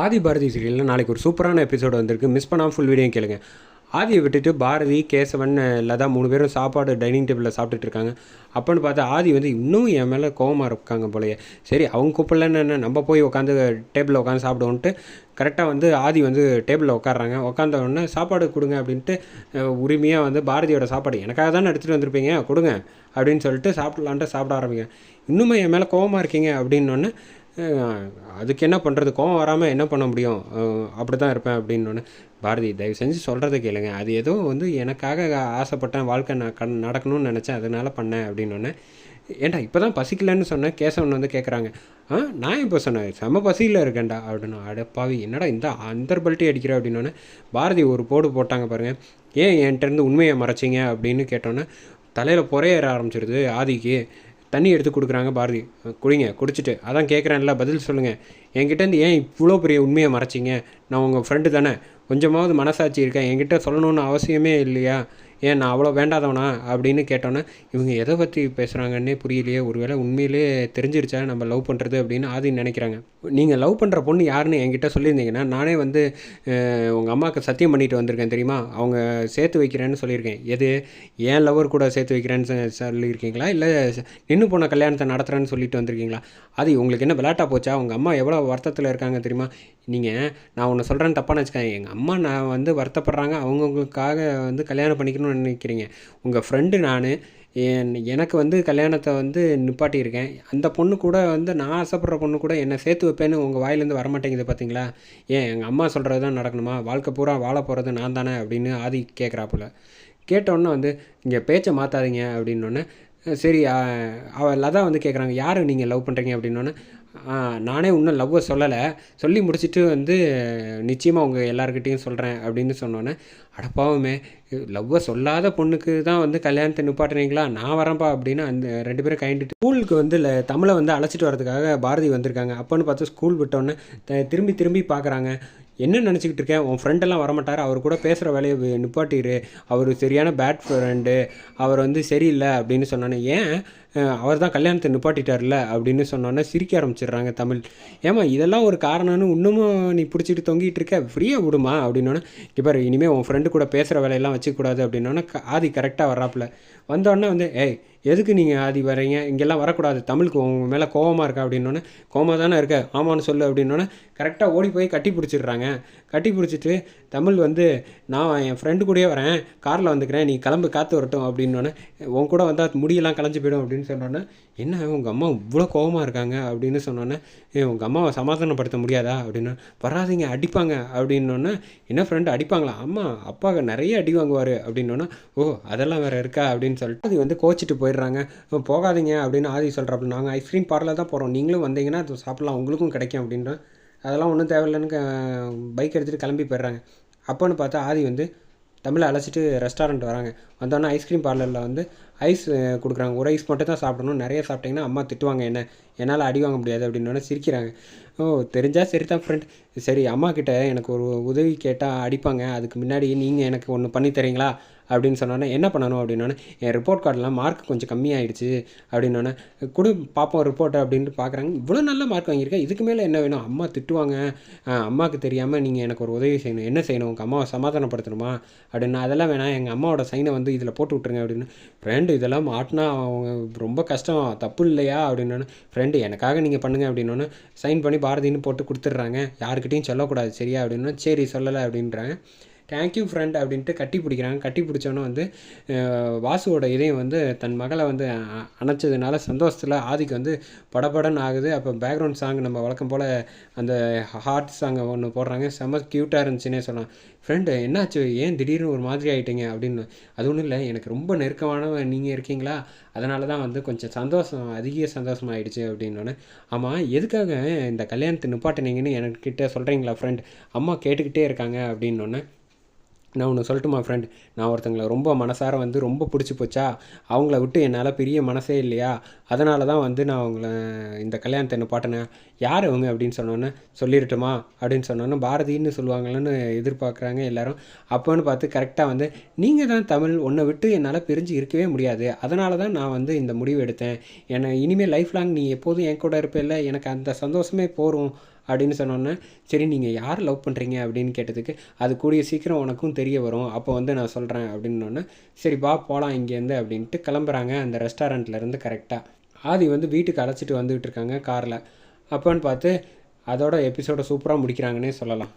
ஆதி பாரதி சீரியலில் நாளைக்கு ஒரு சூப்பரான எபிசோடு வந்திருக்கு. மிஸ் பண்ணாமல் ஃபுல் வீடியோ கேளுங்க. ஆதியை விட்டுட்டு பாரதி, கேசவன், லதா 3 பேரும் சாப்பாடு டைனிங் டேபிளில் சாப்பிட்டுட்டு இருக்காங்க. அப்போன்னு பார்த்தா ஆதி வந்து இன்னும் என் மேலே கோவமாக இருக்காங்க போலயே. சரி அவங்க கூப்பிடலன்னு என்ன, நம்ம போய் உட்காந்து டேபிளில் உட்காந்து சாப்பிடுவோன்ட்டு கரெக்டாக வந்து ஆதி வந்து டேபிளில் உட்காடுறாங்க. உட்காந்த உடனே சாப்பாடு கொடுங்க அப்படின்ட்டு உரிமையாக வந்து பாரதியோட சாப்பாடு எனக்காக தானே எடுத்துகிட்டு வந்திருப்பீங்க, கொடுங்க அப்படின்னு சொல்லிட்டு சாப்பிட்லான்ட்டு சாப்பிட ஆரம்பிங்க. இன்னுமே என் மேலே கோவமாக இருக்கீங்க அப்படின்னோடனே அதுக்கு என்ன பண்ணுறது, கோவம் வராமல் என்ன பண்ண முடியும், அப்படி தான் இருப்பேன் அப்படின்னோடனே பாரதி தயவு செஞ்சு சொல்கிறத கேளுங்க, அது ஏதோ வந்து எனக்காக ஆசைப்பட்டேன், வாழ்க்கை நடக்கணும்னு நினச்சேன், அதனால் பண்ணேன் அப்படின்னோடனே ஏன்டா இப்போ தான் பசிக்கலன்னு சொன்னேன். கேசவன் வந்து கேட்குறாங்க, நான் இப்போ சொன்னேன் செம்ம பசியில் இருக்கேன்டா அப்படின்னு. அடப்பாவி என்னடா இந்த அந்தர்பல்ட்டி அடிக்கிற அப்படின்னோடனே பாரதி ஒரு போடு போட்டாங்க பாருங்கள். ஏன் என்கிட்டருந்து உண்மையை மறைச்சிங்க அப்படின்னு கேட்டோன்னே தலையில் புறையேற ஆரம்பிச்சிருது ஆதிக்கு. தண்ணி எடுத்து கொடுக்குறாங்க பாரதி, குடிங்க, குடிச்சிட்டு அதான் கேட்குறேன்ல பதில் சொல்லுங்கள், என்கிட்டேருந்து ஏன் இவ்வளோ பெரிய உண்மையை மறைச்சிங்க, நான் உங்கள் ஃப்ரெண்டு தானே, கொஞ்சமாவது மனசாட்சி இருக்கேன், என்கிட்ட சொல்லணுன்னு அவசியமே இல்லையா, ஏன் நான் அவ்வளோ வேண்டாதவனா அப்படின்னு கேட்டோன்னே இவங்க எதை பற்றி பேசுகிறாங்கன்னே புரியலையே, ஒருவேளை உண்மையிலே தெரிஞ்சிருச்சா நம்ம லவ் பண்ணுறது அப்படின்னு ஆதி நினைக்கிறாங்க. நீங்கள் லவ் பண்ணுற பொண்ணு யாருன்னு என்கிட்ட சொல்லியிருந்தீங்கன்னா நானே வந்து உங்கள் அம்மாவுக்கு சத்தியம் பண்ணிட்டு வந்திருக்கேன் தெரியுமா, அவங்க சேர்த்து வைக்கிறேன்னு சொல்லியிருக்கேன். எது ஏன் லவர் கூட சேர்த்து வைக்கிறேன்னு சொல்லியிருக்கீங்களா, இல்லை நின்று போன கல்யாணத்தை நடத்துகிறேன்னு சொல்லிட்டு வந்திருக்கீங்களா? அது உங்களுக்கு என்ன விளையாட்டா போச்சா? உங்கள் அம்மா எவ்வளோ வருத்தத்தில் இருக்காங்க தெரியுமா? நீங்கள் நான் ஒன்று சொல்கிறேன்னு தப்பான்னு வச்சுக்கேன், எங்கள் அம்மா நான் வந்து வருத்தப்படுறாங்க, அவங்கவுங்களுக்காக வந்து கல்யாணம் பண்ணிக்கணும்னு நினைக்கிறீங்க. உங்கள் ஃப்ரெண்டு நான் எனக்கு வந்து கல்யாணத்தை வந்து நிப்பாட்டியிருக்கேன். அந்த பொண்ணு கூட வந்து நான் ஆசைப்படுற பொண்ணு கூட என்னை சேர்த்து வைப்பேன்னு உங்கள் வாயிலேருந்து வரமாட்டேங்குது பார்த்தீங்களா? ஏன் எங்கள் அம்மா சொல்கிறது தான் நடக்கணுமா? வாழ்க்கை பூரா வாழ போகிறது நான் தானே அப்படின்னு ஆதி கேட்குறாப்புல. கேட்டோன்னே வந்து இங்கே பேச்சை மாற்றாதீங்க அப்படின்னோடனே சரி லதா வந்து கேட்குறாங்க, யார் நீங்கள் லவ் பண்ணுறீங்க அப்படின்னோடனே நானே இன்னும் லவ்வை சொல்லலை, சொல்லி முடிச்சுட்டு வந்து நிச்சயமாக உங்கள் எல்லாருக்கிட்டேயும் சொல்கிறேன் அப்படின்னு சொன்னோன்னே அடப்பாவுமே லவ்வை சொல்லாத பொண்ணுக்கு தான் வந்து கல்யாணத்தை நிப்பாட்டுறீங்களா, நான் வரேன்ப்பா அப்படின்னு அந்த 2 பேரும் கைண்டிட்டு ஸ்கூலுக்கு வந்து தமிழை வந்து அழைச்சிட்டு வரதுக்காக பாரதி வந்திருக்காங்க. அப்போன்னு பார்த்து ஸ்கூல் விட்டோன்னே திரும்பி திரும்பி பார்க்குறாங்க. என்ன நினச்சிக்கிட்டு இருக்கேன், உன் ஃப்ரெண்டெல்லாம் வரமாட்டார், அவர் கூட பேசுகிற வேலையை நிப்பாட்டிரு, அவர் சரியான பேட் ஃப்ரெண்டு, அவர் வந்து சரியில்லை அப்படின்னு சொன்னோன்னே ஏன் அவர் தான் கல்யாணத்தை நிப்பாட்டிட்டார்ல அப்படின்னு சொன்னோன்னே சிரிக்க ஆரம்பிச்சிடுறாங்க தமிழ். ஏமா இதெல்லாம் ஒரு காரணம்னு இன்னமும் நீ பிடிச்சிட்டு தொங்கிட்டு இருக்க, ஃப்ரீயாக விடுமா அப்படின்னோடனே இப்போ இனிமேல் உன் ஃப்ரெண்டு கூட பேசுகிற வேலையெல்லாம் வச்சுக்கூடாது அப்படின்னோடனே ஆதி கரெக்டாக வர்றாப்புல. வந்தோடனே வந்து எதுக்கு நீங்கள் ஆதி வரீங்க, இங்கெல்லாம் வரக்கூடாது, தமிழுக்கு உங்கள் மேலே கோவமாக இருக்கா அப்படின்னோடனே கோவமாக தானே இருக்க, ஆமான்னு சொல்லு அப்படின்னோடனே கரெக்டாக ஓடி போய் கட்டி பிடிச்சிடுறாங்க. கட்டி பிடிச்சிட்டு தமிழ் வந்து நான் என் ஃப்ரெண்டு கூடயே வரேன், காரில் வந்துக்கிறேன், நீ கிளம்பு காற்று வரட்டும் அப்படின்னோடனே உன் கூட வந்தால் முடியெல்லாம் கலைஞ்சி போயிடும் அப்படின்னு சொன்னோன்னே என்ன உங்கள் அம்மா இவ்வளோ கோவமாக இருக்காங்க அப்படின்னு சொன்னோன்னே உங்கள் அம்மாவை சமாதானப்படுத்த முடியாதா அப்படின்னா வராதிங்க அடிப்பாங்க அப்படின்னோடனே என்ன ஃப்ரெண்டு அடிப்பாங்களா, அம்மா அப்பாவுக்கு நிறைய அடி வாங்குவார் அப்படின்னோன்னா ஓ அதெல்லாம் வேறு இருக்கா அப்படின்னு சொல்லிட்டு அது வந்து கோச்சிட்டு போயிடுறாங்க. போகாதீங்க அப்படின்னு ஆதி சொல்கிறப்ப நாங்கள் ஐஸ்கிரீம் பார்லர் தான் போகிறோம், நீங்களும் வந்தீங்கன்னா அது சாப்பிட்லாம், உங்களுக்கும் கிடைக்கும் அப்படின்ற அதெல்லாம் ஒன்றும் தேவையில்லைன்னு பைக் எடுத்துகிட்டு கிளம்பி போயிடுறாங்க. அப்போன்னு பார்த்தா ஆதி வந்து தமிழை அழைச்சிட்டு ரெஸ்டாரண்ட் வராங்க. வந்தோடனே ஐஸ்கிரீம் பார்லரில் வந்து ஐஸ் கொடுக்குறாங்க. ஒரு ஐஸ் மட்டும் தான் சாப்பிடணும், நிறைய சாப்பிட்டிங்கன்னா அம்மா திட்டுவாங்க, என்ன என்னால் அடி வாங்க முடியாது அப்படின்னோடனே சிரிக்கிறாங்க. ஓ தெரிஞ்சால் சரி தான் ஃப்ரெண்ட், சரி அம்மாக்கிட்ட எனக்கு ஒரு உதவி கேட்டால் அடிப்பாங்க, அதுக்கு முன்னாடி நீங்கள் எனக்கு ஒன்று பண்ணி தரீங்களா அப்படின்னு சொன்னோன்னே என்ன பண்ணணும் அப்படின்னோடனே என் ரிப்போர்ட் கார்டெலாம் மார்க் கொஞ்சம் கம்மியாகிடுச்சு அப்படின்னோடனே கொடு பார்ப்போம் ரிப்போர்ட்டை அப்படின்ட்டு பார்க்குறாங்க. இவ்வளோ நல்ல மார்க் வாங்கியிருக்கேன், இதுக்கு மேலே என்ன வேணும், அம்மா திட்டுவாங்க, அம்மாவுக்கு தெரியாமல் நீங்கள் எனக்கு ஒரு உதவி செய்யணும், என்ன செய்யணும், உங்கள் அம்மாவை சமாதானப்படுத்தணுமா அப்படின்னு. அதெல்லாம் வேணாம், எங்கள் அம்மாவோட சைனை வந்து இதில் போட்டு விட்ருங்க அப்படின்னு. ஃப்ரெண்டு இதெல்லாம் மாட்டினா அவங்க ரொம்ப கஷ்டம், தப்பு இல்லையா அப்படின்னோடனே ஃப்ரெண்டு எனக்காக நீங்கள் பண்ணுங்கள் அப்படின்னோடனே சைன் பண்ணி பாரதின்னு போட்டு கொடுத்துட்றாங்க. யாருக்கிட்டையும் சொல்லக்கூடாது சரியா அப்படின்னா சரி சொல்லலை அப்படின்றாங்க. தேங்க்யூ ஃப்ரெண்ட் அப்படின்ட்டு கட்டி பிடிக்கிறாங்க. கட்டி பிடிச்சோன்னே வந்து வாசுவோட இதயம் வந்து தன் மகளை வந்து அணைச்சதுனால சந்தோஷத்தில் ஆதிக்கு வந்து படபடன்னு ஆகுது. அப்போ பேக்ரவுண்ட் சாங் நம்ம வழக்கம் போல் அந்த ஹார்ட் சாங்கை ஒன்று போடுறாங்க. செம்ம க்யூட்டாக இருந்துச்சுன்னே சொல்லலாம். ஃப்ரெண்டு என்னாச்சு, ஏன் திடீர்னு ஒரு மாதிரி ஆகிட்டீங்க அப்படின்னு. அது ஒன்றும் இல்லை, எனக்கு ரொம்ப நெருக்கமானவன் நீங்கள் இருக்கீங்களா, அதனால தான் வந்து கொஞ்சம் சந்தோஷம் அதிக சந்தோஷமாகிடுச்சு அப்படின்னோடனே ஆமாம் எதுக்காக இந்த கல்யாணத்தை நிப்பாட்டினீங்கன்னு என்கிட்ட சொல்கிறீங்களா ஃப்ரெண்ட், அம்மா கேட்டுக்கிட்டே இருக்காங்க அப்படின்னோடனே நான் ஒன்று சொல்லட்டுமா ஃப்ரெண்ட், நான் ஒருத்தங்களை ரொம்ப மனசார வந்து ரொம்ப பிடிச்சி போச்சா, அவங்கள விட்டு என்னால் பெரிய மனசே இல்லையா, அதனால தான் வந்து நான் அவங்கள இந்த கல்யாணத்தை நிப்பாட்டினேன், யார் அவங்க அப்படின்னு சொன்னோன்னே சொல்லிடட்டுமா அப்படின்னு சொன்னோன்னே பாரதின்னு சொல்லுவாங்களேன்னு எதிர்பார்க்குறாங்க எல்லாரும். அப்போன்னு பார்த்து கரெக்டாக வந்து நீங்கள் தான் தமிழ், உன்னை விட்டு என்னால் பிரிஞ்சு இருக்கவே முடியாது, அதனால தான் நான் வந்து இந்த முடிவு எடுத்தேன், என்னை இனிமேல் லைஃப் லாங் நீ எப்போதும் என் கூட இருப்பில்ல, எனக்கு அந்த சந்தோஷமே போகும் அப்படின்னு சொன்னோன்னே, சரி நீங்கள் யார் லவ் பண்ணுறீங்க அப்படின்னு கேட்டதுக்கு, அது கூடிய சீக்கிரம் உனக்கும் தெரிய வரும், அப்போ வந்து நான் சொல்கிறேன் அப்படின்னோடனே, சரி பா போகலாம் இங்கேருந்து அப்படின்ட்டு கிளம்புறாங்க அந்த ரெஸ்டாரண்ட்லேருந்து. கரெக்டாக ஆதி வந்து வீட்டுக்கு அழைச்சிட்டு வந்துகிட்டு இருக்காங்க காரில். அப்போன்னு பார்த்து அதோட எபிசோடை சூப்பராக முடிக்கிறாங்கன்னே சொல்லலாம்.